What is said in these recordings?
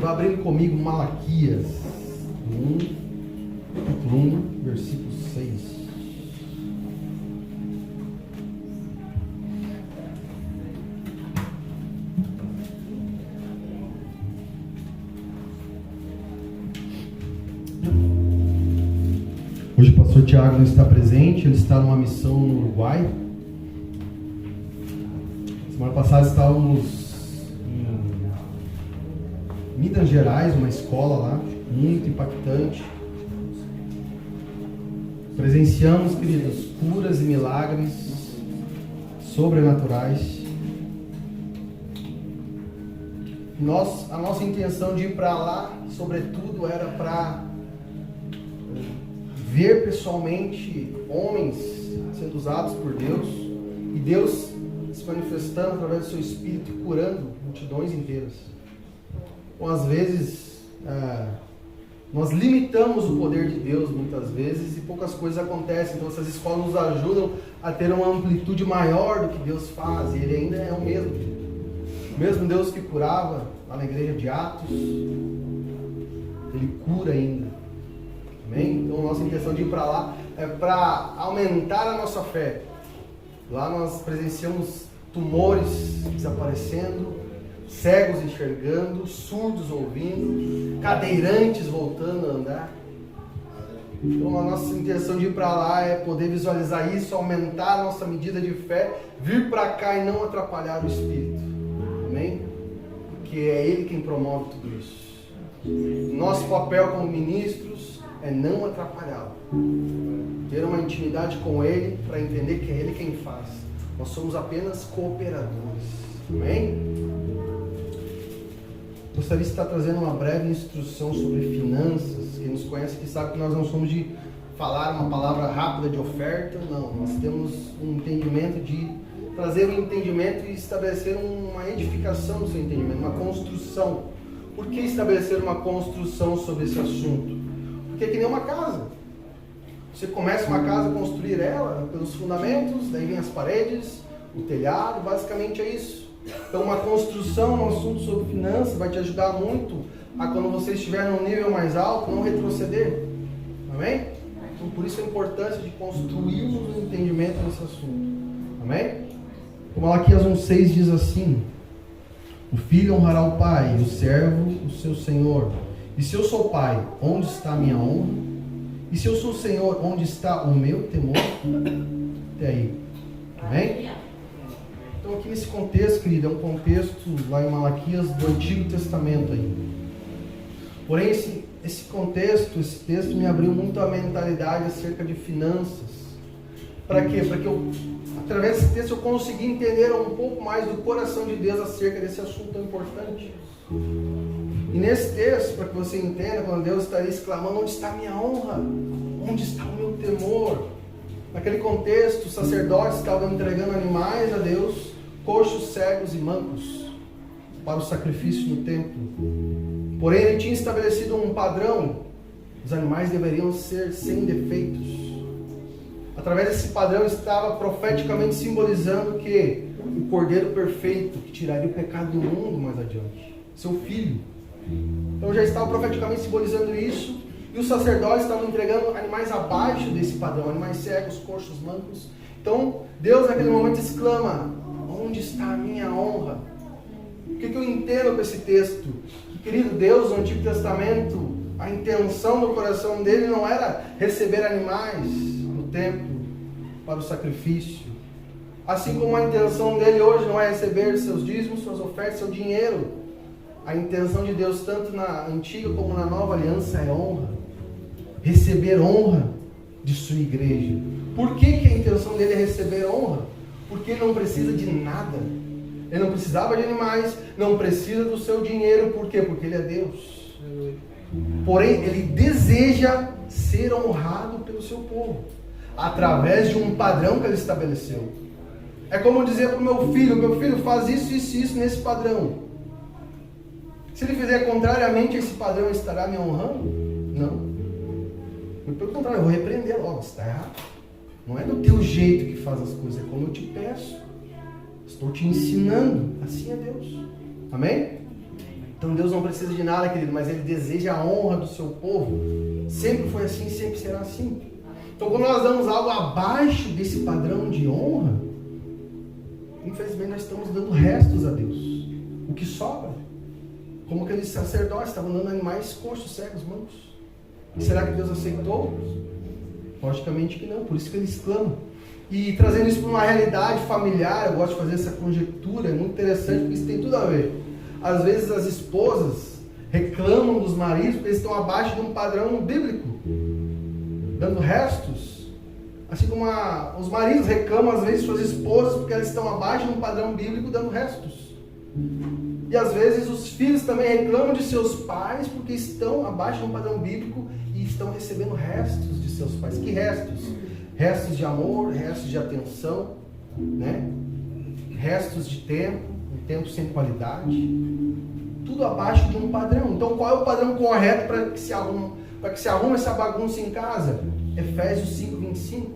vai abrindo comigo Malaquias 1, versículo 6. Hoje o pastor Tiago não está presente, ele está numa missão no Uruguai. Semana passada estávamos em Minas Gerais, uma escola lá, muito impactante. Presenciamos, queridos, curas e milagres sobrenaturais. A nossa intenção de ir para lá, sobretudo, era para ver pessoalmente homens sendo usados por Deus e Deus se manifestando através do seu Espírito e curando multidões inteiras. Bom, às vezes nós limitamos o poder de Deus muitas vezes e poucas coisas acontecem. Então essas escolas nos ajudam a ter uma amplitude maior do que Deus faz, e Ele ainda é o mesmo. O mesmo Deus que curava lá na igreja de Atos, Ele cura ainda. Amém? Então a nossa intenção de ir para lá é para aumentar a nossa fé. Lá nós presenciamos tumores desaparecendo, cegos enxergando, surdos ouvindo, cadeirantes voltando a andar. Então a nossa intenção de ir para lá é poder visualizar isso, aumentar a nossa medida de fé, vir para cá e não atrapalhar o Espírito. Amém? Porque é Ele quem promove tudo isso. Nosso papel como ministros é não atrapalhá-lo. Ter uma intimidade com Ele para entender que é Ele quem faz. Nós somos apenas cooperadores. Amém? Gostaria de estar trazendo uma breve instrução sobre finanças. Quem nos conhece aqui sabe que nós não somos de falar uma palavra rápida de oferta. Não, nós temos um entendimento de trazer um entendimento e estabelecer uma edificação do seu entendimento, uma construção. Por que estabelecer uma construção sobre esse assunto? Porque é que nem uma casa. Você começa uma casa a construir ela pelos fundamentos, daí vem as paredes, o telhado, basicamente é isso. Então uma construção, um assunto sobre finanças vai te ajudar muito a, quando você estiver num nível mais alto, não retroceder. Amém? Então por isso a importância de construirmos um entendimento nesse assunto. Amém? O Malaquias 1,6 diz assim: o filho honrará o pai, e o servo o seu senhor. E se eu sou pai, onde está a minha honra? E se eu sou Senhor, onde está o meu temor? Até aí. Amém? Então aqui nesse contexto, querido, é um contexto lá em Malaquias do Antigo Testamento aí. Porém, esse contexto, esse texto me abriu muito a mentalidade acerca de finanças. Para quê? Para que eu, através desse texto, eu consegui entender um pouco mais do coração de Deus acerca desse assunto tão importante. E nesse texto, para que você entenda, quando Deus estaria exclamando: onde está a minha honra? Onde está o meu temor? Naquele contexto, os sacerdotes estavam entregando animais a Deus, coxos, cegos e mancos, para o sacrifício no templo. Porém, ele tinha estabelecido um padrão: os animais deveriam ser sem defeitos. Através desse padrão estava profeticamente simbolizando que o Cordeiro perfeito, que tiraria o pecado do mundo mais adiante, seu filho. Então já estava profeticamente simbolizando isso. E os sacerdotes estavam entregando animais abaixo desse padrão, animais cegos, coxos, mancos. Então Deus naquele momento exclama: onde está a minha honra? O que eu entendo com esse texto? Que, querido, Deus no Antigo Testamento, a intenção do coração dele não era receber animais no templo para o sacrifício. Assim como a intenção dele hoje não é receber seus dízimos, suas ofertas, seu dinheiro. A intenção de Deus, tanto na antiga como na nova aliança, é honra. Receber honra de sua igreja. Por que a intenção dele é receber honra? Porque ele não precisa de nada. Ele não precisava de animais, não precisa do seu dinheiro. Por quê? Porque ele é Deus. Porém, ele deseja ser honrado pelo seu povo, através de um padrão que ele estabeleceu. É como dizer para o meu filho, faz isso, isso e isso nesse padrão. Se ele fizer contrariamente a esse padrão, ele estará me honrando? Não. Pelo contrário, eu vou repreender. Ó, você está errado. Não é do teu jeito que faz as coisas, é como eu te peço. Estou te ensinando. Assim é Deus. Amém? Então Deus não precisa de nada, querido, mas Ele deseja a honra do seu povo. Sempre foi assim, sempre será assim. Então quando nós damos algo abaixo desse padrão de honra, infelizmente nós estamos dando restos a Deus. O que sobra? Como aqueles sacerdotes estavam dando animais coxos, cegos, mancos. E será que Deus aceitou? Logicamente que não, por isso que eles clamam. E trazendo isso para uma realidade familiar, eu gosto de fazer essa conjectura, é muito interessante, porque isso tem tudo a ver. Às vezes as esposas reclamam dos maridos porque eles estão abaixo de um padrão bíblico, dando restos. Assim como os maridos reclamam às vezes suas esposas porque elas estão abaixo de um padrão bíblico, dando restos. E às vezes os filhos também reclamam de seus pais porque estão abaixo de um padrão bíblico e estão recebendo restos de seus pais. Que restos? Restos de amor, restos de atenção, né? Restos de tempo, um tempo sem qualidade. Tudo abaixo de um padrão. Então qual é o padrão correto para que se arrume essa bagunça em casa? Efésios 5:25.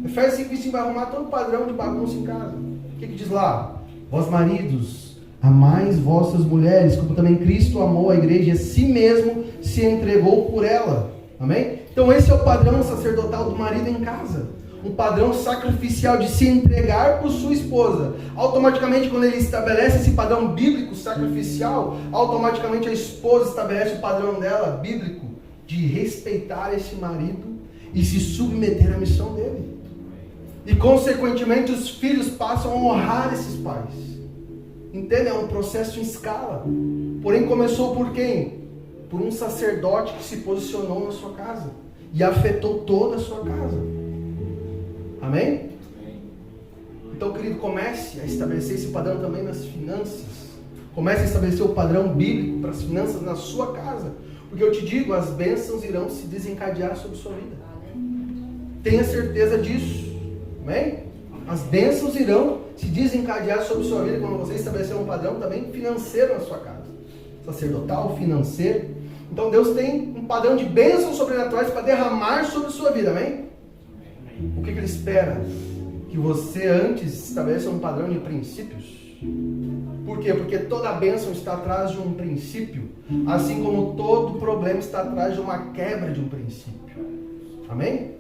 Efésios 5:25 vai arrumar todo o padrão de bagunça em casa. O que diz lá? Vós maridos, amais vossas mulheres, como também Cristo amou a igreja e a si mesmo se entregou por ela. Amém? Então esse é o padrão sacerdotal do marido em casa. Um padrão sacrificial de se entregar por sua esposa. Automaticamente, quando ele estabelece esse padrão bíblico sacrificial, automaticamente a esposa estabelece o padrão dela, bíblico, de respeitar esse marido e se submeter à missão dele. E consequentemente os filhos passam a honrar esses pais. Entende? É um processo em escala. Porém começou por quem? Por um sacerdote que se posicionou na sua casa e afetou toda a sua casa. Amém? Então, querido, comece a estabelecer esse padrão também nas finanças. Comece a estabelecer o padrão bíblico para as finanças na sua casa. Porque eu te digo, as bênçãos irão se desencadear sobre sua vida. Tenha certeza disso. Amém? As bênçãos irão se desencadear sobre sua vida quando você estabelecer um padrão também financeiro na sua casa. Sacerdotal, financeiro. Então Deus tem um padrão de bênçãos sobrenaturais para derramar sobre sua vida. Amém? O que Ele espera? Que você antes estabeleça um padrão de princípios. Por quê? Porque toda bênção está atrás de um princípio, assim como todo problema está atrás de uma quebra de um princípio. Amém?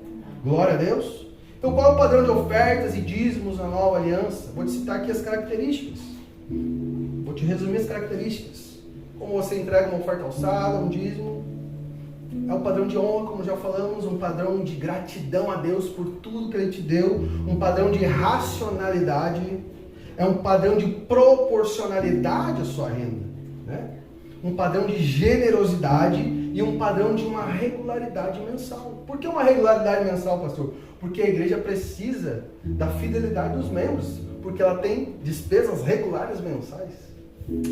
Glória a Deus. Então qual é o padrão de ofertas e dízimos na nova aliança? Vou te citar aqui as características. Vou te resumir as características. Como você entrega uma oferta alçada, um dízimo. É um padrão de honra, como já falamos, um padrão de gratidão a Deus por tudo que Ele te deu, um padrão de racionalidade, é um padrão de proporcionalidade à sua renda, né? Um padrão de generosidade e um padrão de uma regularidade mensal. Por que uma regularidade mensal, pastor? Porque a igreja precisa da fidelidade dos membros, porque ela tem despesas regulares mensais.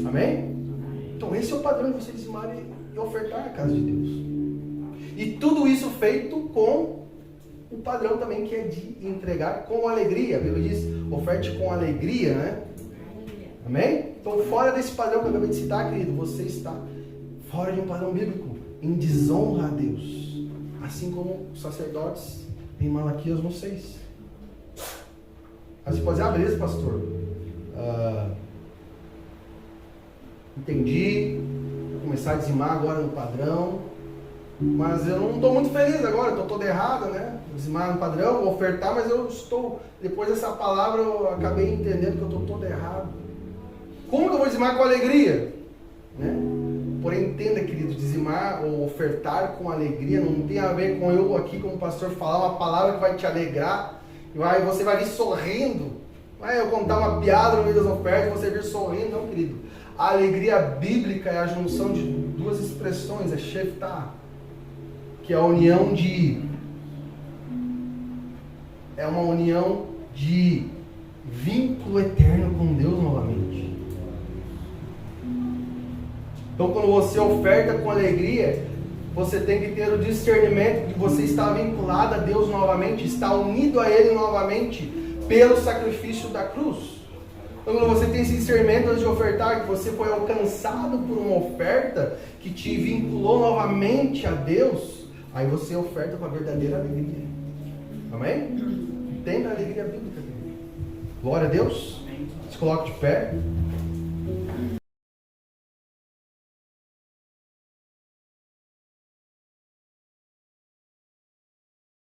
Amém? Então esse é o padrão de você dizimar e ofertar a casa de Deus. E tudo isso feito com o padrão também que é de entregar com alegria. A Bíblia diz, oferte com alegria, né? Amém? Então fora desse padrão que eu acabei de citar, querido, você está fora de um padrão bíblico, em desonra a Deus. Assim como os sacerdotes em Malaquias 1:6. Aí você pode dizer, beleza, pastor. Entendi. Vou começar a dizimar agora no padrão. Mas eu não estou muito feliz agora, estou todo errado, né? Dizimar no padrão, vou ofertar, mas eu estou... Depois dessa palavra eu acabei entendendo que eu estou todo errado. Como que eu vou dizimar com alegria? Né? Porém, entenda, querido, dizimar ou ofertar com alegria não tem a ver com eu aqui como pastor falar uma palavra que vai te alegrar. E você vai vir sorrindo. Vai eu contar uma piada no meio das ofertas e você vir sorrindo. Não, querido. A alegria bíblica é a junção de duas expressões, é sheftah, que é a união de... É uma união de vínculo eterno com Deus novamente. Então quando você oferta com alegria, você tem que ter o discernimento de que você está vinculado a Deus novamente, está unido a Ele novamente pelo sacrifício da cruz. Então quando você tem esse discernimento antes de ofertar, que você foi alcançado por uma oferta que te vinculou novamente a Deus, aí você oferta com a verdadeira alegria. Amém? Entenda a alegria bíblica. Glória a Deus. Se coloque de pé.